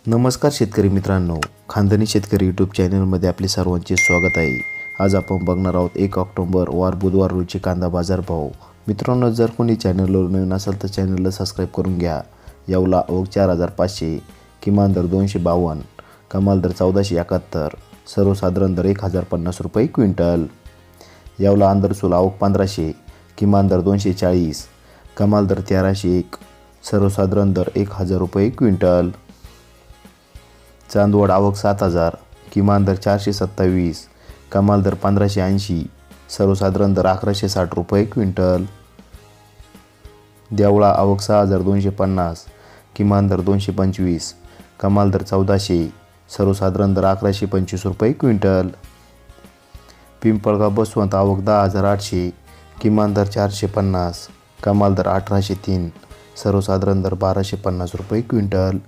नमस्कार शेतकरी मित्रांनो, खानदानी शेतकरी यूट्यूब चॅनलमध्ये आपले सर्वांचे स्वागत आहे। आज आपण बघणार आहोत 1 ऑक्टोबर वार बुधवार रोजचे कांदा बाजार भाव। मित्रांनो, जर कोणी चॅनलवर नवीन असेल तर चॅनलला सबस्क्राईब करून घ्या। यावला आवक 4500, किमान दर 252, कमाल दर 1471, सर्वसाधारण दर 1050 रुपये क्विंटल। यावला आंध्रसूल आवक 1500, किमान दर 240, कमाल दर 1301, सर्वसाधारण दर 1000 रुपये क्विंटल। चांदवड आवक 7000, किमान दर 427, कमाल दर 1580, सर्वसाधारण दर 1160 रुपये क्विंटल। देवळा आवक 6250, किमान दर 225, कमाल दर 1400, सर्वसाधारण दर 1125 रुपये क्विंटल। पिंपळगाव बसवंत आवक 10800, किमान दर 450, कमाल दर 1803, सर्वसाधारण दर 1250 रुपये क्विंटल।